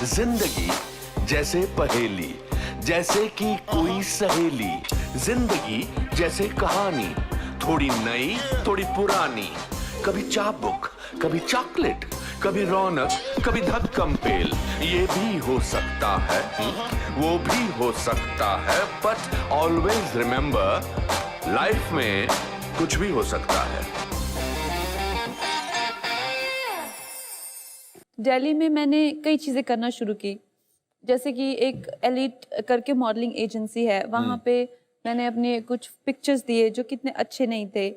जिंदगी जैसे पहेली, जैसे कि कोई सहेली। जिंदगी जैसे कहानी, थोड़ी नई थोड़ी पुरानी। कभी चाबुक, कभी चॉकलेट, कभी रौनक, कभी धक्कम पेल। ये भी हो सकता है, वो भी हो सकता है, बट ऑलवेज रिमेंबर, लाइफ में कुछ भी हो सकता है। दिल्ली में मैंने कई चीज़ें करना शुरू की, जैसे कि एक एलिट करके मॉडलिंग एजेंसी है, वहाँ पे मैंने अपने कुछ पिक्चर्स दिए जो कितने अच्छे नहीं थे।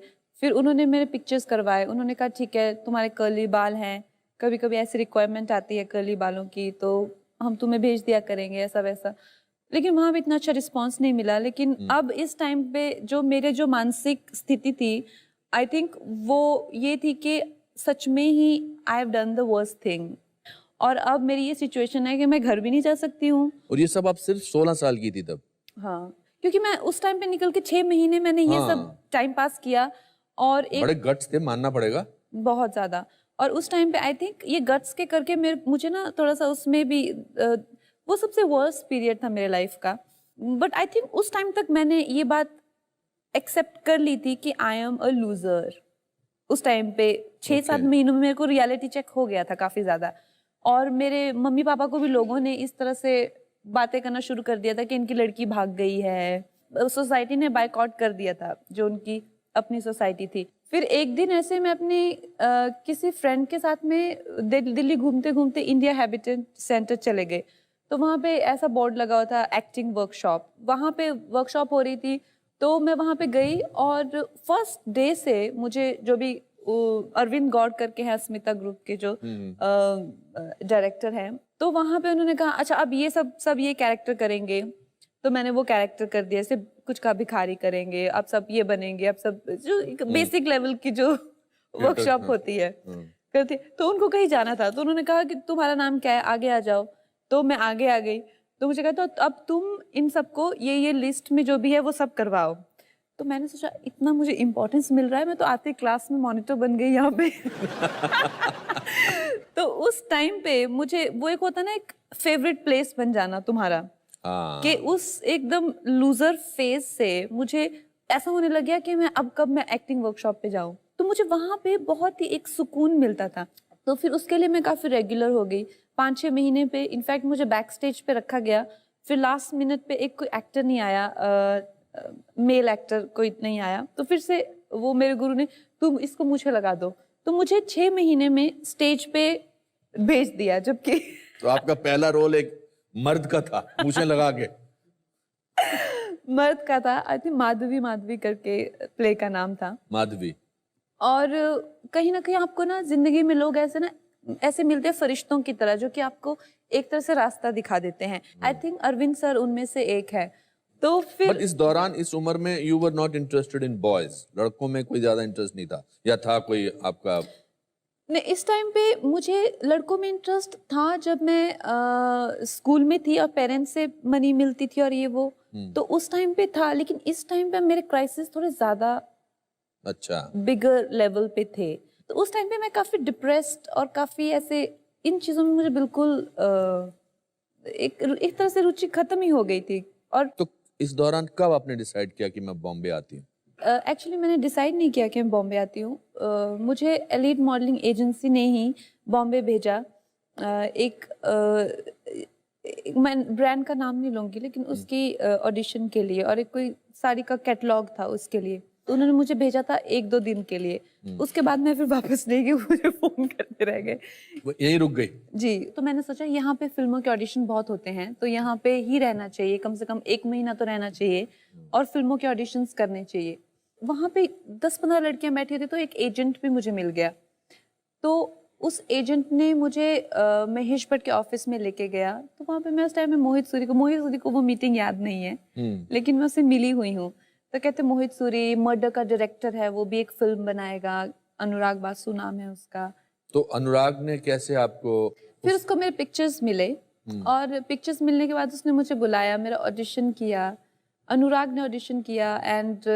फिर उन्होंने मेरे पिक्चर्स करवाए, उन्होंने कहा ठीक है तुम्हारे कर्ली बाल हैं, कभी कभी ऐसी रिक्वायरमेंट आती है कर्ली बालों की तो हम तुम्हें भेज दिया करेंगे ऐसा वैसा। लेकिन वहाँ भी इतना अच्छा रिस्पॉन्स नहीं मिला। लेकिन अब इस टाइम पे जो मेरे जो मानसिक स्थिति थी, आई थिंक वो ये थी कि सच में ही I have done the worst thing. और अब मेरी ये सिचुएशन है कि मैं घर भी नहीं जा सकती हूँ। और ये सब आप सिर्फ 16 साल की थी तब? हाँ, क्योंकि मैं उस टाइम पे निकल के 6 महीने मैंने ये सब टाइम पास किया। और एक बड़े गट्स थे, मानना पड़ेगा। बहुत ज्यादा। और उस टाइम पे आई थिंक ये गट्स के करके मुझे ना थोड़ा सा उसमें भी वो सबसे वर्स्ट पीरियड था मेरे लाइफ का। बट आई थिंक उस टाइम तक मैंने ये बात एक्सेप्ट कर ली थी कि आई एम अ लूजर। उस टाइम पे 6-7 महीनों में मेरे को रियलिटी चेक हो गया था काफी ज्यादा। और मेरे मम्मी पापा को भी लोगों ने इस तरह से बातें करना शुरू कर दिया था कि इनकी लड़की भाग गई है। सोसाइटी ने बायकॉट कर दिया था, जो उनकी अपनी सोसाइटी थी। फिर एक दिन ऐसे मैं अपने किसी फ्रेंड के साथ में दिल्ली घूमते घूमते इंडिया हैबिटेट सेंटर चले गए। तो वहाँ पे ऐसा बोर्ड लगा हुआ था एक्टिंग वर्कशॉप, वहाँ पे वर्कशॉप हो रही थी। तो मैं वहाँ पे गई और फर्स्ट डे से मुझे जो भी अरविंद गौड़ करके हैं स्मिता ग्रुप के जो डायरेक्टर हैं, तो वहाँ पे उन्होंने कहा अच्छा अब ये सब ये कैरेक्टर करेंगे। तो मैंने वो कैरेक्टर कर दिया, जैसे कुछ का भिखारी करेंगे, अब सब ये बनेंगे, अब सब जो बेसिक लेवल की जो वर्कशॉप होती है करते। तो उनको कहीं जाना था, तो उन्होंने कहा कि तुम्हारा नाम क्या है, आगे आ जाओ। तो मैं आगे आ गई। तो मुझे कहा तो अब तुम इन सबको ये लिस्ट में जो भी है वो सब करवाओ। तो मैंने सोचा इतना मुझे इम्पोर्टेंस मिल रहा है, मैं तो आते क्लास में मॉनिटर बन गई यहाँ पे। तो उस टाइम पे मुझे वो एक होता ना एक फेवरेट प्लेस बन जाना तुम्हारा, कि उस एकदम लूजर फेज से मुझे ऐसा होने लग गया कि मैं अब कब मैं एक्टिंग वर्कशॉप पे जाऊं। तो मुझे वहां पे बहुत ही एक सुकून मिलता था। तो फिर उसके लिए मैं काफी रेगुलर हो गई। 5-6 महीने पे इनफैक्ट मुझे बैक स्टेज पे रखा गया। फिर लास्ट मिनट पे एक कोई एक्टर नहीं आया, मेल एक्टर कोई नहीं आया। तो फिर से वो मेरे गुरु ने तुम इसको मुझे लगा दो। तो मुझे 6 महीने में स्टेज पे भेज दिया, जबकि तो आपका पहला रोल एक मर्द का था, मुझे लगा के। मर्द का था। आई थिंक माधवी करके प्ले का नाम था, माधवी। और कहीं ना कहीं आपको ना जिंदगी में लोग ऐसे मिलते हैं फरिश्तों की तरह, जो कि आपको एक तरह से रास्ता दिखा देते हैं। आई थिंक अरविंद सर उनमें से एक है। तो फिर बट इस दौरान, इस उम्र में you were not interested in boys, लड़कों में कोई ज्यादा इंटरेस्ट नहीं था, या था कोई आपका? नहीं, इस टाइम पे मुझे लड़कों में इंटरेस्ट था जब मैं स्कूल में थी और पेरेंट्स से मनी मिलती थी और ये वो, तो उस टाइम पे था। लेकिन इस टाइम पे मेरे क्राइसिस थोड़े ज्यादा अच्छा बिगर लेवल पे थे। तो उस टाइम पे मैं काफी डिप्रेस्ड और काफी ऐसे इन चीजों में मुझे बिल्कुल एक तरह से रुचि खत्म ही हो गई थी। और तो इस दौरान कब आपने डिसाइड किया कि मैं बॉम्बे आती हूँ? एक्चुअली मैंने डिसाइड नहीं किया कि मैं बॉम्बे आती हूँ। मुझे एलीट मॉडलिंग एजेंसी ने ही बॉम्बे भेजा। मैं ब्रांड का नाम नहीं लूँगी, लेकिन उसकी ऑडिशन के लिए, और एक कोई साड़ी का कैटलॉग था उसके लिए। तो उन्होंने मुझे भेजा था 1-2 दिन के लिए। उसके बाद मैं फिर वापस नहीं गई, मुझे फोन करते रह गए। वो यही रुक गई? जी। तो मैंने सोचा यहाँ पे फिल्मों के ऑडिशन बहुत होते हैं, तो यहाँ पे ही रहना चाहिए, कम से कम 1 महीना तो रहना चाहिए और फिल्मों के ऑडिशंस करने चाहिए। वहाँ पे 10-15 लड़कियां बैठी थी, तो एक एजेंट भी मुझे मिल गया। तो उस एजेंट ने मुझे महेश भट्ट के ऑफिस में लेके गया। तो वहाँ पे मैं उस टाइम में मोहित सूरी को वो मीटिंग याद नहीं है, लेकिन मैं उससे मिली हुई हूँ। तो कहते मोहित सूरी मर्डर का डायरेक्टर है, वो भी एक फिल्म बनाएगा, अनुराग बासु नाम है उसका। तो अनुराग ने कैसे आपको? फिर उसको मेरे पिक्चर्स मिले, और पिक्चर्स मिलने के बाद उसने मुझे बुलाया, मेरा ऑडिशन किया, अनुराग ने ऑडिशन किया। एंड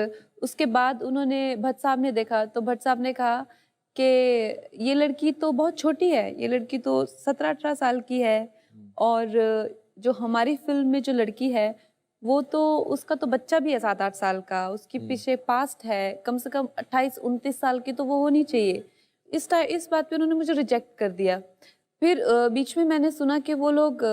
उसके बाद उन्होंने भट्ट साहब ने देखा, तो भट्ट साहब ने कहा कि ये लड़की तो बहुत छोटी है, ये लड़की तो 17-18 साल की है और जो हमारी फिल्म में जो लड़की है वो तो उसका तो बच्चा भी है 7-8 साल का, उसके पीछे पास्ट है कम से कम 28-29 साल की, तो वो होनी चाहिए। इस बात पे उन्होंने मुझे रिजेक्ट कर दिया। फिर बीच में मैंने सुना कि वो लोग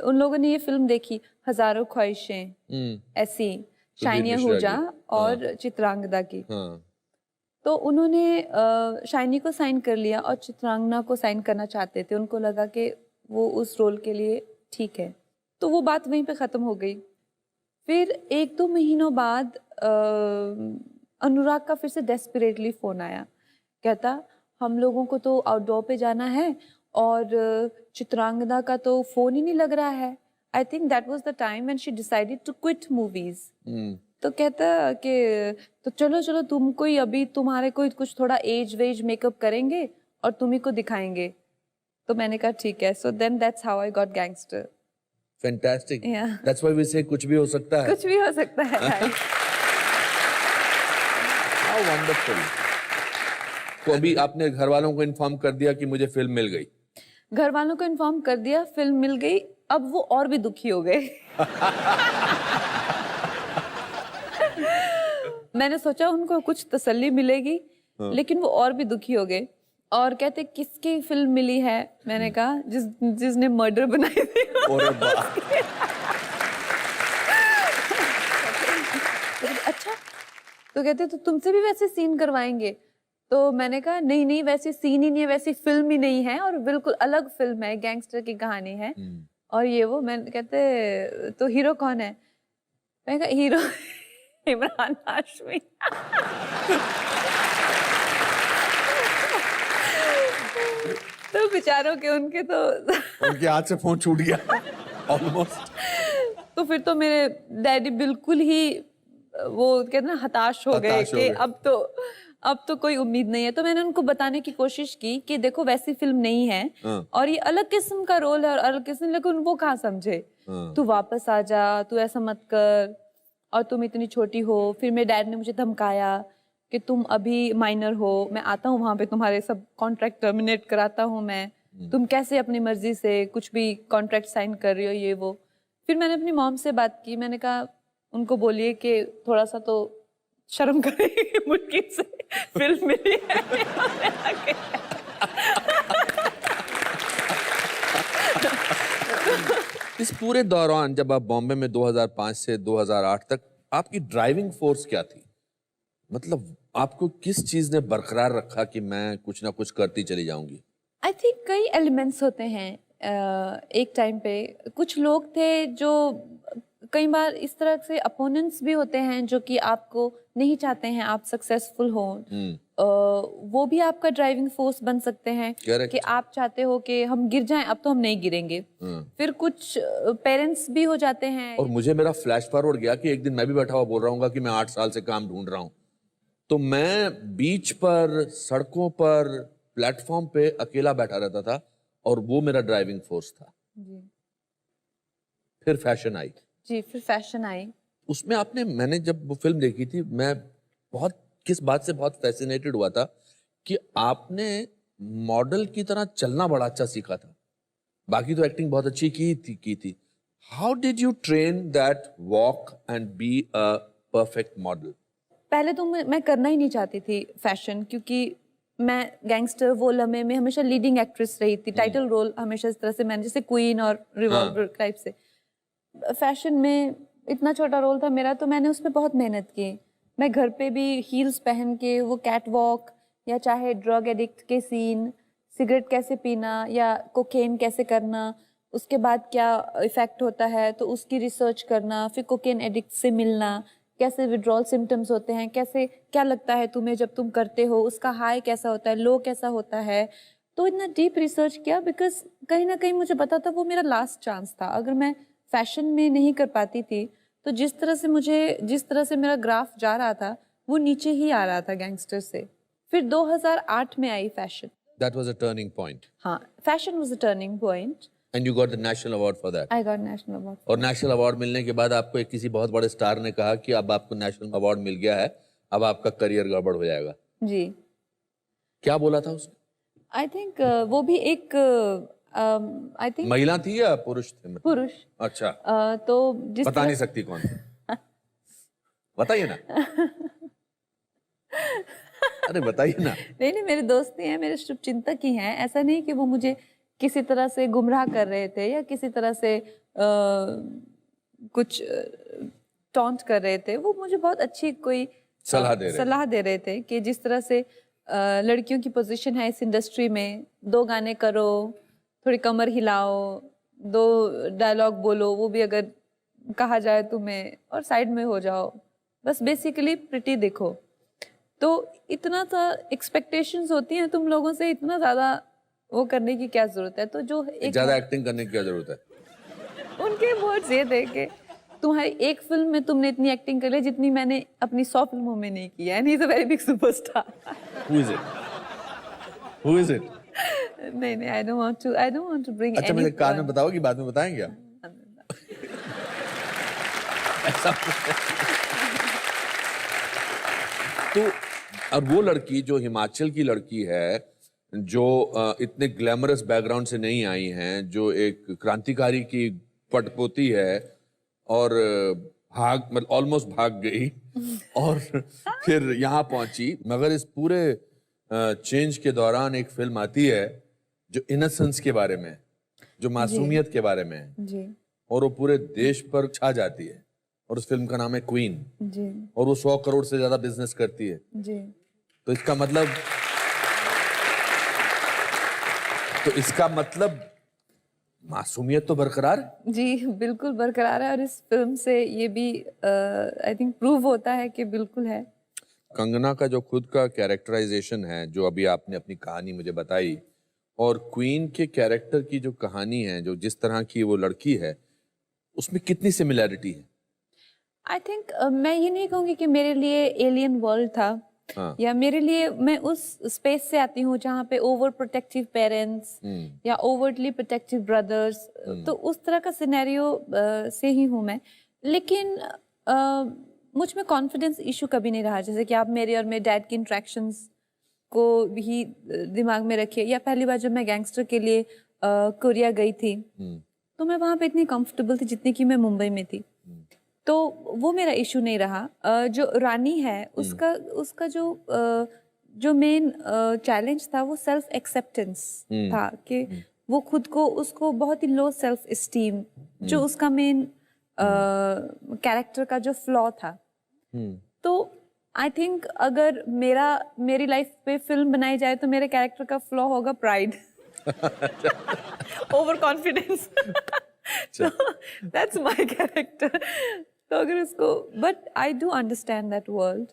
उन लोगों ने ये फिल्म देखी हजारों ख्वाहिशें ऐसी, शाइनी मिश्रा आहूजा की। और चित्रांगदा की। हाँ, तो उन्होंने शाइनी को साइन कर लिया और चित्रांगना को साइन करना चाहते थे, उनको लगा कि वो उस रोल के लिए ठीक है, तो वो बात वहीं पे ख़त्म हो गई। फिर 1-2 महीनों बाद अनुराग का फिर से डेस्परेटली फ़ोन आया, कहता हम लोगों को तो आउटडोर पे जाना है और चित्रांगदा का तो फ़ोन ही नहीं लग रहा है। I think that was the time when she decided to quit movies. तो कहता कि तो चलो चलो तुमको ही अभी तुम्हारे को कुछ थोड़ा एज वेज मेकअप करेंगे और तुम्ही को दिखाएंगे। तो मैंने कहा ठीक है। So then that's how I got Gangster. Fantastic. Yeah. That's why we say कुछ भी हो सकता है। कुछ भी हो सकता है। How wonderful. तो अभी आपने घर वालों को इन्फॉर्म कर दिया कि मुझे फिल्म मिल गई? घर वालों को इन्फॉर्म कर दिया, फिल्म मिल गई। अब वो और भी दुखी हो गए। मैंने सोचा उनको कुछ तसल्ली मिलेगी, लेकिन वो और भी दुखी हो गए और कहते किसकी फिल्म मिली है? मैंने कहा जिसने मर्डर बनाई थी। अरे वाह। अच्छा, तो कहते तो तुमसे भी वैसे सीन करवाएंगे? तो मैंने कहा नहीं नहीं, वैसे सीन ही नहीं है, वैसी फिल्म ही नहीं है और बिल्कुल अलग फिल्म है, गैंगस्टर की कहानी है। और ये वो मैं कहते तो हीरो कौन है? मैं कहा हीरो इमरान हाशमी। तो बेचारों के उनके तो उनके हाथ से फोन छूट गया ऑलमोस्ट। तो फिर तो मेरे डैडी बिल्कुल ही वो कहते ना हताश हो गए कि अब तो कोई उम्मीद नहीं है। तो मैंने उनको बताने की कोशिश की कि देखो वैसी फिल्म नहीं है और ये अलग किस्म का रोल है और अलग किस्म, लेकिन वो कहाँ समझे। तू वापस आ जा, तू ऐसा मत कर, और तुम इतनी छोटी हो। फिर मेरे डैड ने मुझे धमकाया कि तुम अभी माइनर हो, मैं आता हूँ वहां पे तुम्हारे सब कॉन्ट्रैक्ट टर्मिनेट कराता हूँ मैं, तुम कैसे अपनी मर्जी से कुछ भी कॉन्ट्रैक्ट साइन कर रही हो, ये वो। फिर मैंने अपनी मॉम से बात की, मैंने कहा उनको बोलिए कि थोड़ा सा तो शर्म करें, मुश्किल से फिल्म मिली है। इस पूरे दौरान जब आप बॉम्बे में 2005 से 2008 तक, आपकी ड्राइविंग फोर्स क्या थी? मतलब आपको किस चीज ने बरकरार रखा कि मैं कुछ ना कुछ करती चली जाऊंगी? आई थिंक कई एलिमेंट्स होते हैं। एक टाइम पे कुछ लोग थे जो कई बार इस तरह से अपोनेंट्स भी होते हैं जो कि आपको नहीं चाहते हैं आप सक्सेसफुल हो। वो भी आपका ड्राइविंग फोर्स बन सकते हैं कि आप चाहते हो कि हम गिर जाएं, अब तो हम नहीं गिरेंगे। फिर कुछ पेरेंट्स भी हो जाते हैं। और मुझे मेरा फ्लैश फॉरवर्ड गया कि एक दिन मैं भी बैठा हुआ बोल रहा हूँ कि मैं 8 साल से काम ढूंढ रहा हूँ, तो मैं बीच पर, सड़कों पर, प्लेटफॉर्म पे अकेला बैठा रहता था और वो मेरा ड्राइविंग फोर्स था। जी। फिर फैशन आई। जी, फिर फैशन आई। उसमें मैंने जब वो फिल्म देखी थी, मैं किस बात से बहुत फैसिनेटेड हुआ था कि आपने मॉडल की तरह चलना बड़ा अच्छा सीखा था। बाकी तो एक्टिंग बहुत अच्छी की थी। How did you train that walk and be a perfect model? पहले तो मैं करना ही नहीं चाहती थी फैशन, क्योंकि मैं गैंगस्टर वो लम्हे में हमेशा लीडिंग एक्ट्रेस रही थी, टाइटल रोल हमेशा इस तरह से मैंने, जैसे क्वीन और रिवॉल्वर टाइप से। फैशन में इतना छोटा रोल था मेरा, तो मैंने उस पर बहुत मेहनत की। मैं घर पे भी हील्स पहन के वो कैट वॉक, या चाहे ड्रग एडिक्ट के सीन, सिगरेट कैसे पीना या कोकेन कैसे करना, उसके बाद क्या इफेक्ट होता है, तो उसकी रिसर्च करना, फिर कोकेन एडिक्ट से मिलना, कैसे विड्रॉल सिम्टम्स होते हैं, कैसे क्या लगता है तुम्हें जब तुम करते हो, उसका हाई कैसा होता है, लो कैसा होता है। तो इतना डीप रिसर्च किया, बिकॉज कहीं ना कहीं मुझे पता था वो मेरा लास्ट चांस था। अगर मैं फैशन में नहीं कर पाती थी तो जिस तरह से मेरा ग्राफ जा रहा था वो नीचे ही आ रहा था गैंगस्टर से। फिर 2008 में आई fashion. That was a turning point. हाँ, fashion was a turning point. And you got the national award for that. I got national award. और नेशनल अवार्ड मिलने के बाद आपको एक किसी बहुत बड़े स्टार ने कहा कि अब आपको नेशनल अवार्ड मिल गया है, अब आपका करियर गड़बड़ हो जाएगा। जी। क्या बोला था उसने? आई थिंक वो भी एक आई थिंक महिला थी या पुरुष थे मतलब? पुरुष। अच्छा, तो जिस बता तरह नहीं सकती कौन थे? बताइए ना। अरे बताइए ना। नहीं नहीं, मेरे दोस्त ही हैं, मेरे शुभचिंतक ही हैं। ऐसा नहीं कि वो मुझे किसी तरह से गुमराह कर रहे थे या किसी तरह से कुछ टॉन्ट कर रहे थे। वो मुझे बहुत अच्छी कोई सलाह दे रहे थे कि जिस तरह से लड़कियों की पोजीशन है इस इंडस्ट्री में, 2 गाने करो, थोड़ी कमर हिलाओ, 2 डायलॉग बोलो, वो भी अगर कहा जाए तुम्हें, और साइड में हो जाओ, बस बेसिकली प्रिटी दिखो। तो इतना सा एक्सपेक्टेशंस होती हैं तुम लोगों से, इतना ज्यादा वो करने की क्या जरूरत है? तो जो एक ज्यादा एक्टिंग करने की क्या जरूरत है? उनके वर्ड्स ये थे कि तुम्हारी एक फिल्म में तुमने इतनी एक्टिंग कर ली जितनी मैंने अपनी 100 फिल्मों में नहीं की है। And he is a very big superstar. Who is it? Who is it? नहीं नहीं, I don't want to bring अच्छा, मुझे कान में बताओ कि बाद में बताएंगे क्या? ऐसा तो, और वो लड़की जो हिमाचल की लड़की है, जो इतने ग्लैमरस बैकग्राउंड से नहीं आई हैं, जो एक क्रांतिकारी की पटपोती है और मतलब ऑलमोस्ट भाग गई और फिर यहाँ पहुंची, मगर इस पूरे चेंज के दौरान एक फिल्म आती है जो इनोसेंस के बारे में, जो मासूमियत के बारे में है, जी और वो पूरे देश पर छा जाती है, और उस फिल्म का नाम है क्वीन, जी और वो 100 करोड़ से ज्यादा बिजनेस करती है। जी। तो इसका मतलब मासूमियत तो बरकरार है। जी बिल्कुल बरकरार है, और इस फिल्म से ये भी आई थिंक प्रूव होता है कि बिल्कुल है। कंगना का जो खुद का कैरेक्टराइजेशन है, जो अभी आपने अपनी कहानी मुझे बताई, और क्वीन के कैरेक्टर की जो कहानी है, जो जिस तरह की वो लड़की है, उसमें कितनी सिमिलैरिटी है? आई थिंक मैं ये नहीं कहूँगी कि मेरे लिए एलियन वर्ल्ड था, हाँ। या मेरे लिए, मैं उस स्पेस से आती हूँ जहाँ पे ओवर प्रोटेक्टिव पेरेंट्स या ओवरली प्रोटेक्टिव ब्रदर्स, तो उस तरह का सिनेरियो से ही हूँ मैं। लेकिन मुझ में कॉन्फिडेंस इशू कभी नहीं रहा। जैसे कि आप मेरे और मेरे डैड की इंट्रैक्शंस को भी दिमाग में रखिए, या पहली बार जब मैं गैंगस्टर के लिए कोरिया गई थी, तो मैं वहाँ पे इतनी कंफर्टेबल थी जितनी कि मैं मुंबई में थी, तो वो मेरा इशू नहीं रहा। जो रानी है, उसका जो मेन चैलेंज था वो सेल्फ एक्सेप्टेंस था, कि वो खुद को, उसको बहुत ही लो सेल्फ एस्टीम, जो उसका मेन कैरेक्टर का जो फ्लॉ था। तो आई थिंक अगर मेरी लाइफ पे फिल्म बनाई जाए तो मेरे कैरेक्टर का फ्लॉ होगा pride, over confidence. That's my character. तो अगर उसको, but I do understand that world.